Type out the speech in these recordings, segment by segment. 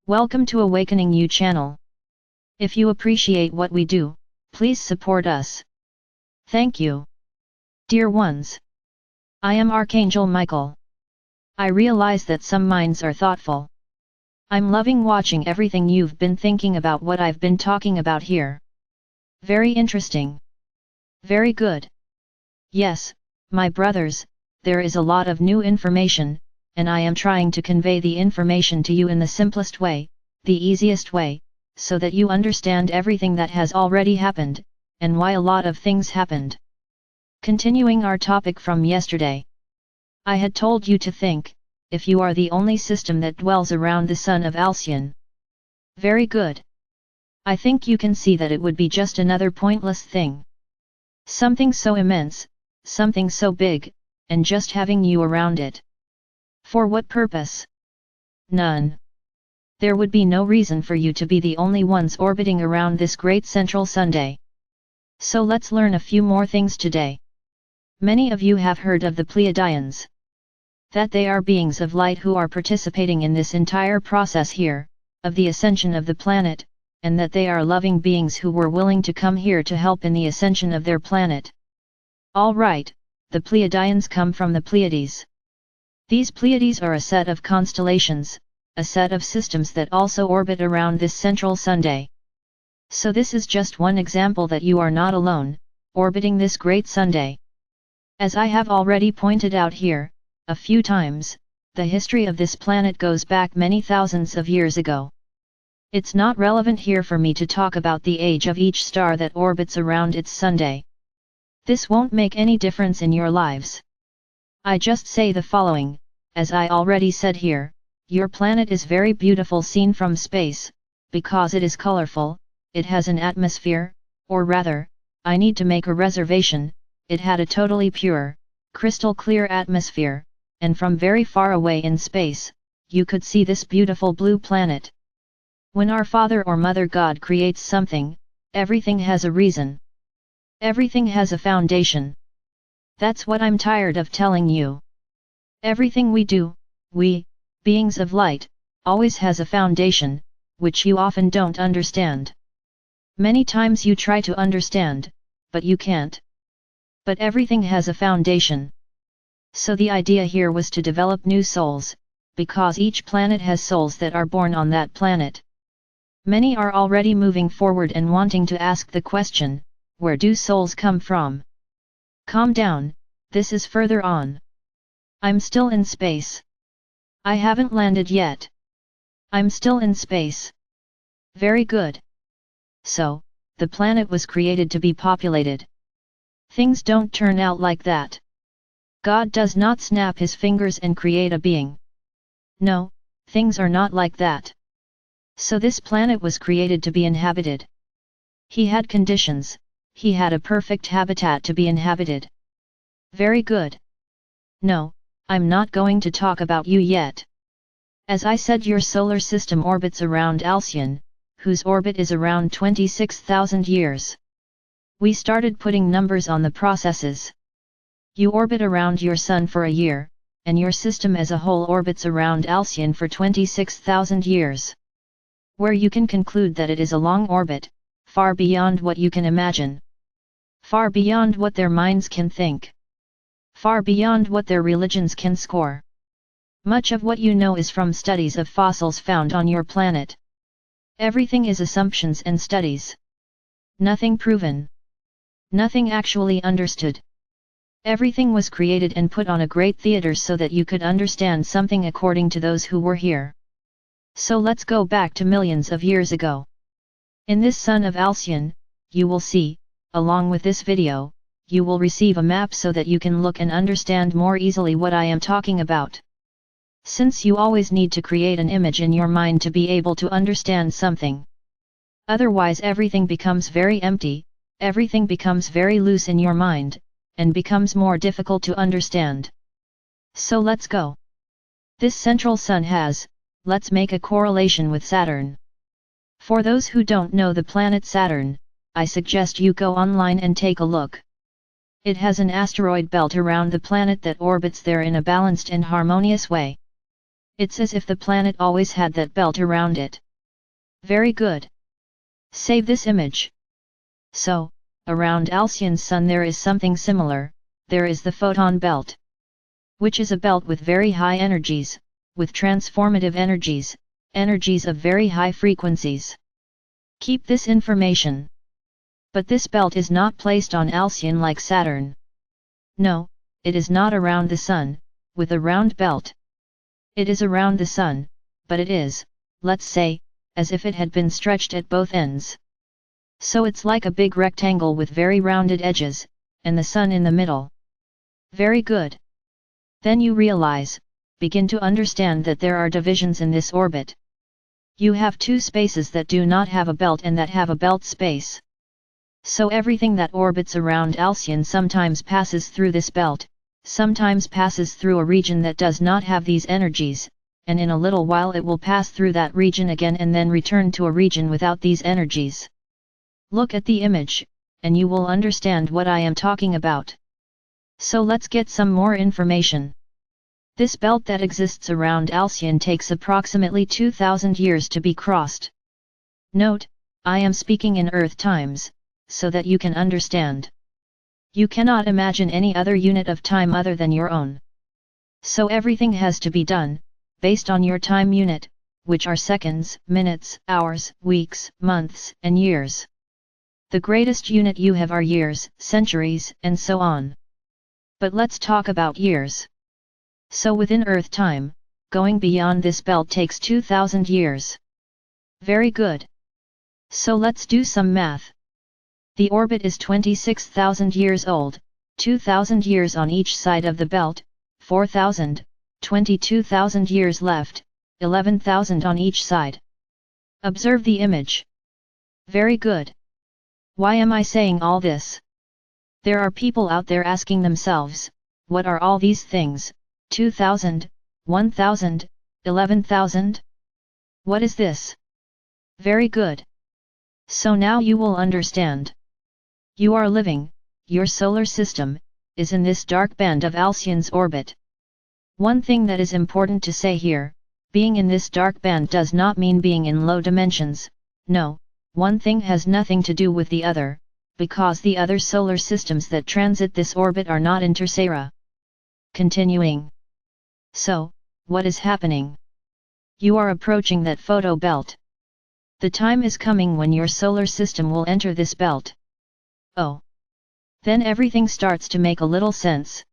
Welcome to AwakeningYOU channel. If you appreciate what we do, please support us. Thank you. Dear ones, I am Archangel Michael. I realize that some minds are thoughtful. I'm loving watching everything you've been thinking about what I've been talking about here. Very interesting. Very good. Yes, my brothers, there is a lot of new information, and I am trying to convey the information to you in the simplest way, the easiest way, so that you understand everything that has already happened, and why a lot of things happened. Continuing our topic from yesterday. I had told you to think, if you are the only system that dwells around the sun of Alcyon. Very good. I think you can see that it would be just another pointless thing. Something so immense, something so big, and just having you around it. For what purpose? None. There would be no reason for you to be the only ones orbiting around this great central Sunday. So let's learn a few more things today. Many of you have heard of the Pleiadians. That they are beings of light who are participating in this entire process here, of the ascension of the planet, and that they are loving beings who were willing to come here to help in the ascension of their planet. All right, the Pleiadians come from the Pleiades. These Pleiades are a set of constellations, a set of systems that also orbit around this central Sunday. So this is just one example that you are not alone, orbiting this great Sunday. As I have already pointed out here, a few times, the history of this planet goes back many thousands of years ago. It's not relevant here for me to talk about the age of each star that orbits around its Sunday. This won't make any difference in your lives. I just say the following, as I already said here, your planet is very beautiful seen from space, because it is colorful, it has an atmosphere, or rather, I need to make a reservation, it had a totally pure, crystal clear atmosphere, and from very far away in space, you could see this beautiful blue planet. When our Father or Mother God creates something, everything has a reason. Everything has a foundation. That's what I'm tired of telling you. Everything we do, we, beings of light, always has a foundation, which you often don't understand. Many times you try to understand, but you can't. But everything has a foundation. So the idea here was to develop new souls, because each planet has souls that are born on that planet. Many are already moving forward and wanting to ask the question, where do souls come from? Calm down, this is further on. I'm still in space. I haven't landed yet. I'm still in space. Very good. So, the planet was created to be populated. Things don't turn out like that. God does not snap his fingers and create a being. No, things are not like that. So this planet was created to be inhabited. He had conditions, he had a perfect habitat to be inhabited. Very good. No, I'm not going to talk about you yet. As I said, your solar system orbits around Alcyon, whose orbit is around 26,000 years. We started putting numbers on the processes. You orbit around your sun for a year, and your system as a whole orbits around Alcyon for 26,000 years. Where you can conclude that it is a long orbit, far beyond what you can imagine. Far beyond what their minds can think. Far beyond what their religions can score. Much of what you know is from studies of fossils found on your planet. Everything is assumptions and studies. Nothing proven. Nothing actually understood. Everything was created and put on a great theater so that you could understand something according to those who were here. So let's go back to millions of years ago. In this sun of Alcyon, you will see, along with this video, you will receive a map so that you can look and understand more easily what I am talking about. Since you always need to create an image in your mind to be able to understand something. Otherwise everything becomes very empty, everything becomes very loose in your mind, and becomes more difficult to understand. So let's go. This central sun has, let's make a correlation with Saturn. For those who don't know the planet Saturn, I suggest you go online and take a look. It has an asteroid belt around the planet that orbits there in a balanced and harmonious way. It's as if the planet always had that belt around it. Very good. Save this image. So, around Alcyon's sun there is something similar, there is the photon belt. Which is a belt with very high energies, with transformative energies, energies of very high frequencies. Keep this information. But this belt is not placed on Alcyon like Saturn. No, it is not around the sun, with a round belt. It is around the sun, but it is, let's say, as if it had been stretched at both ends. So it's like a big rectangle with very rounded edges, and the sun in the middle. Very good. Then you realize, begin to understand that there are divisions in this orbit. You have two spaces that do not have a belt and that have a belt space. So everything that orbits around Alcyon sometimes passes through this belt, sometimes passes through a region that does not have these energies, and in a little while it will pass through that region again and then return to a region without these energies. Look at the image, and you will understand what I am talking about. So let's get some more information. This belt that exists around Alcyon takes approximately 2000 years to be crossed. Note, I am speaking in Earth times, so that you can understand. You cannot imagine any other unit of time other than your own. So everything has to be done, based on your time unit, which are seconds, minutes, hours, weeks, months, and years. The greatest unit you have are years, centuries, and so on. But let's talk about years. So within Earth time, going beyond this belt takes 2000 years. Very good. So let's do some math. The orbit is 26,000 years old, 2,000 years on each side of the belt, 4,000, 22,000 years left, 11,000 on each side. Observe the image. Very good. Why am I saying all this? There are people out there asking themselves, what are all these things, 2,000, 1,000, 11,000? What is this? Very good. So now you will understand. You are living, your solar system, is in this dark band of Alcyon's orbit. One thing that is important to say here, being in this dark band does not mean being in low dimensions, no, one thing has nothing to do with the other, because the other solar systems that transit this orbit are not intersera. Continuing. So, what is happening? You are approaching that photo belt. The time is coming when your solar system will enter this belt. Oh. Then everything starts to make a little sense.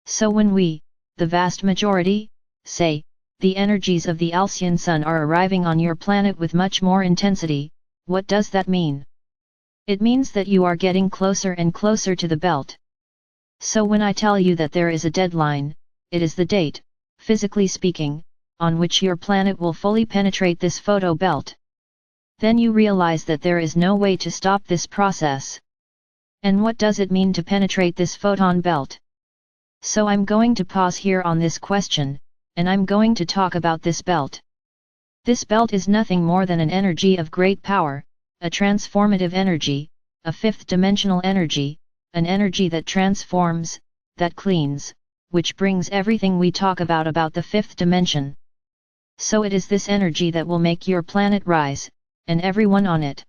So when we, the vast majority, say, the energies of the Alcyon sun are arriving on your planet with much more intensity, what does that mean? It means that you are getting closer and closer to the belt. So when I tell you that there is a deadline, it is the date, physically speaking, on which your planet will fully penetrate this photo belt. Then you realize that there is no way to stop this process. And what does it mean to penetrate this photon belt? So I'm going to pause here on this question, and I'm going to talk about this belt. This belt is nothing more than an energy of great power, a transformative energy, a fifth-dimensional energy, an energy that transforms, that cleans, which brings everything we talk about the fifth dimension. So it is this energy that will make your planet rise, and everyone on it.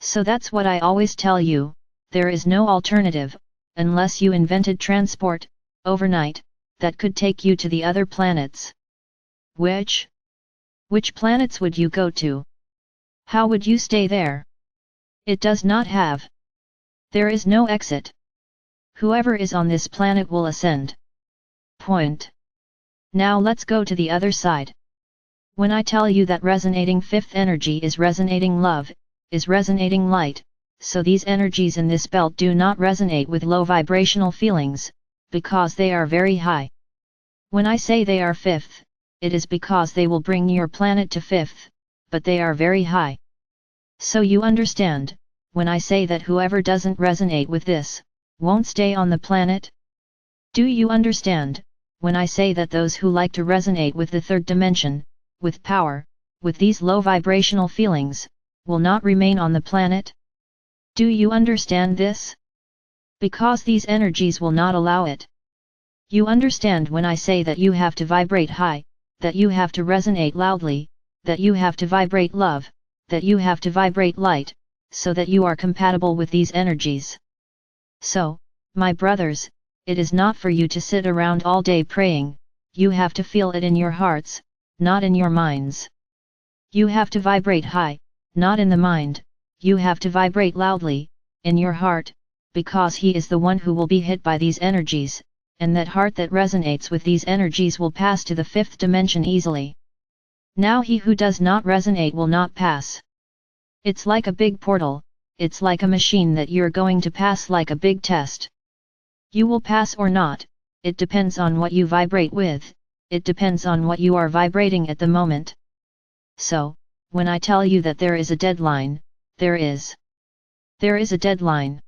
So that's what I always tell you, there is no alternative, unless you invented transport, overnight, that could take you to the other planets. Which planets would you go to? How would you stay there? It does not have. There is no exit. Whoever is on this planet will ascend. Point. Now let's go to the other side. When I tell you that resonating fifth energy is resonating love, is resonating light, so these energies in this belt do not resonate with low vibrational feelings, because they are very high. When I say they are fifth, it is because they will bring your planet to fifth, but they are very high. So you understand, when I say that whoever doesn't resonate with this, won't stay on the planet? Do you understand, when I say that those who like to resonate with the third dimension, with power, with these low vibrational feelings, will not remain on the planet? Do you understand this? Because these energies will not allow it. You understand when I say that you have to vibrate high, that you have to resonate loudly, that you have to vibrate love, that you have to vibrate light, so that you are compatible with these energies. So, my brothers, it is not for you to sit around all day praying, you have to feel it in your hearts, not in your minds. You have to vibrate high, not in the mind, you have to vibrate loudly, in your heart, because he is the one who will be hit by these energies, and that heart that resonates with these energies will pass to the fifth dimension easily. Now he who does not resonate will not pass. It's like a big portal, it's like a machine that you're going to pass like a big test. You will pass or not, it depends on what you vibrate with, it depends on what you are vibrating at the moment. So, when I tell you that there is a deadline, there is a deadline.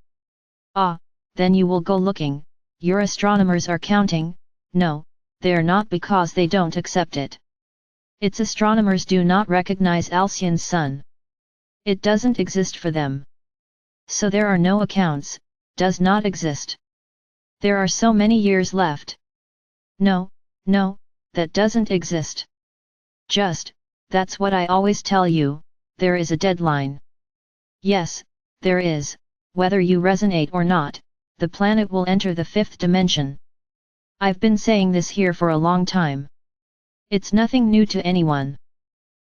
Then you will go looking, your astronomers are counting, no, they're not because they don't accept it. Its astronomers do not recognize Alcyon's sun. It doesn't exist for them. So there are no accounts, does not exist. There are so many years left. No, that doesn't exist. That's what I always tell you, there is a deadline. Yes, there is, whether you resonate or not, the planet will enter the fifth dimension. I've been saying this here for a long time. It's nothing new to anyone.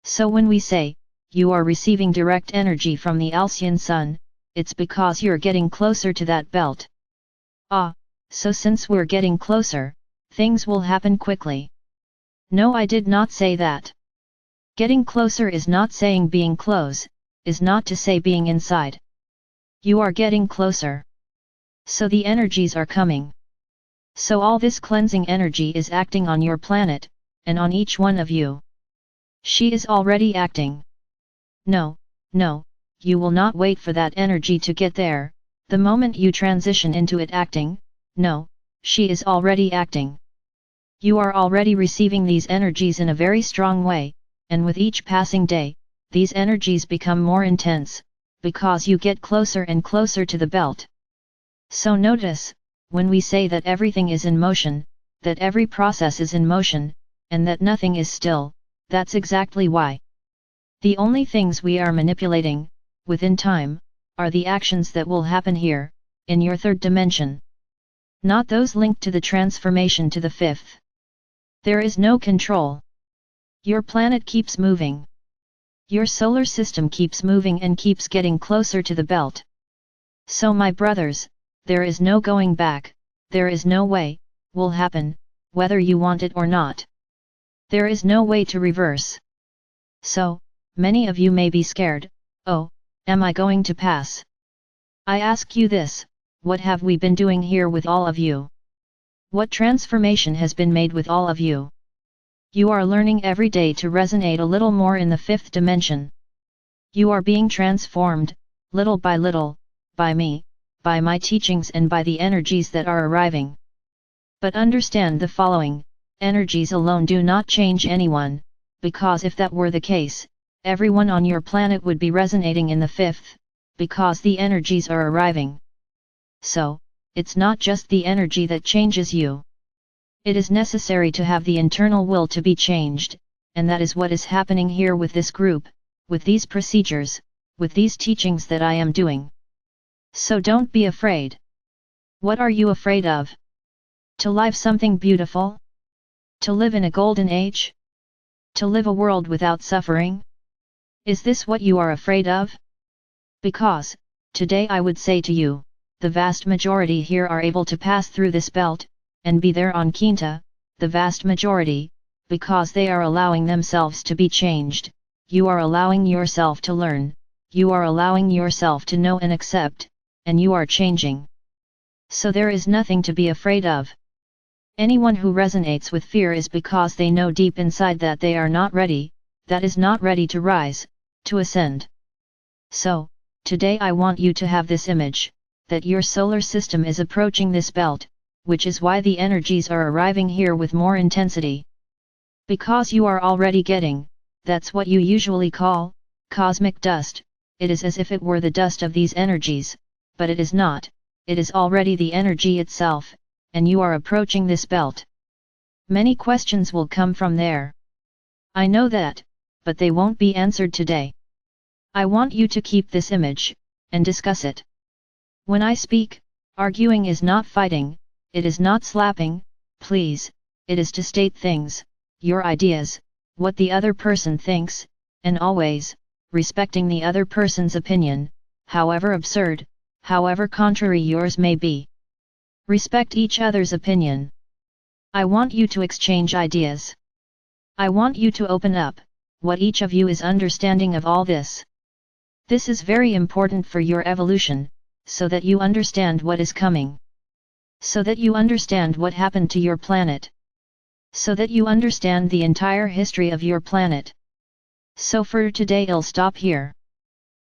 So when we say, you are receiving direct energy from the Alcyon sun, it's because you're getting closer to that belt. So since we're getting closer, things will happen quickly. No, I did not say that. Getting closer is not saying being close, is not to say being inside. You are getting closer. So the energies are coming. So all this cleansing energy is acting on your planet, and on each one of you. She is already acting. No, you will not wait for that energy to get there, the moment you transition into it acting, no, she is already acting. You are already receiving these energies in a very strong way, and with each passing day, these energies become more intense, because you get closer and closer to the belt. So notice, when we say that everything is in motion, that every process is in motion, and that nothing is still, that's exactly why. The only things we are manipulating, within time, are the actions that will happen here, in your third dimension. Not those linked to the transformation to the fifth. There is no control. Your planet keeps moving. Your solar system keeps moving and keeps getting closer to the belt. So my brothers, there is no going back, there is no way, will happen, whether you want it or not. There is no way to reverse. So, many of you may be scared, am I going to pass? I ask you this, what have we been doing here with all of you? What transformation has been made with all of you? You are learning every day to resonate a little more in the fifth dimension. You are being transformed, little by little, by me, by my teachings and by the energies that are arriving. But understand the following, energies alone do not change anyone, because if that were the case, everyone on your planet would be resonating in the fifth, because the energies are arriving. So, it's not just the energy that changes you. It is necessary to have the internal will to be changed, and that is what is happening here with this group, with these procedures, with these teachings that I am doing. So don't be afraid. What are you afraid of? To live something beautiful? To live in a golden age? To live a world without suffering? Is this what you are afraid of? Because, today I would say to you, the vast majority here are able to pass through this belt, and be there on Quinta, the vast majority, because they are allowing themselves to be changed, you are allowing yourself to learn, you are allowing yourself to know and accept, and you are changing. So there is nothing to be afraid of. Anyone who resonates with fear is because they know deep inside that they are not ready, that is not ready to rise, to ascend. So, today I want you to have this image, that your solar system is approaching this belt, which is why the energies are arriving here with more intensity. Because you are already getting, that's what you usually call, cosmic dust, it is as if it were the dust of these energies, but it is not, it is already the energy itself, and you are approaching this belt. Many questions will come from there. I know that, but they won't be answered today. I want you to keep this image, and discuss it. When I speak, arguing is not fighting, it is not slapping, please, it is to state things, your ideas, what the other person thinks, and always, respecting the other person's opinion, however absurd, however contrary yours may be. Respect each other's opinion. I want you to exchange ideas. I want you to open up, what each of you is understanding of all this. This is very important for your evolution, so that you understand what is coming. So that you understand what happened to your planet. So that you understand the entire history of your planet. So for today I'll stop here.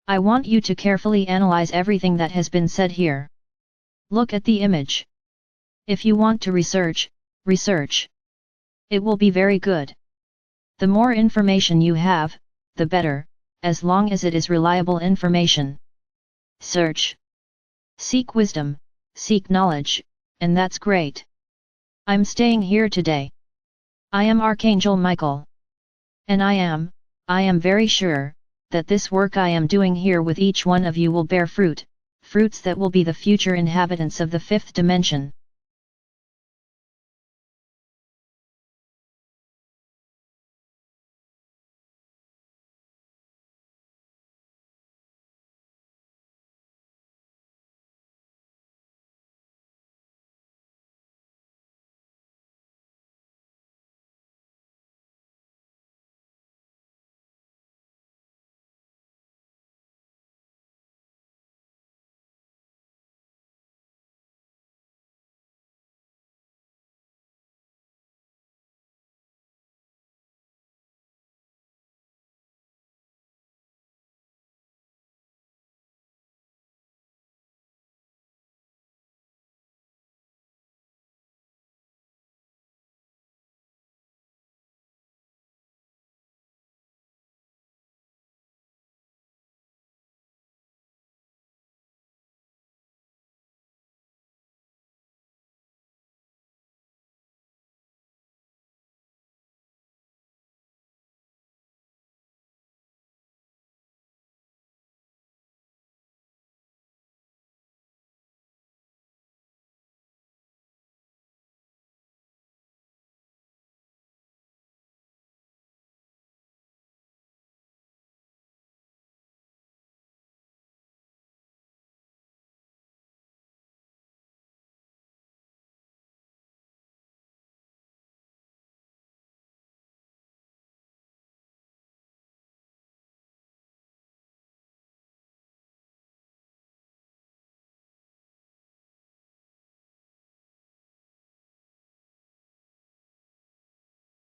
I want you to carefully analyze everything that has been said here. Look at the image. If you want to research, research. It will be very good. The more information you have, the better, as long as it is reliable information. Search. Seek wisdom, seek knowledge, and that's great. I'm staying here today. I am Archangel Michael. And I am very sure, that this work I am doing here with each one of you will bear fruit, fruits that will be the future inhabitants of the fifth dimension.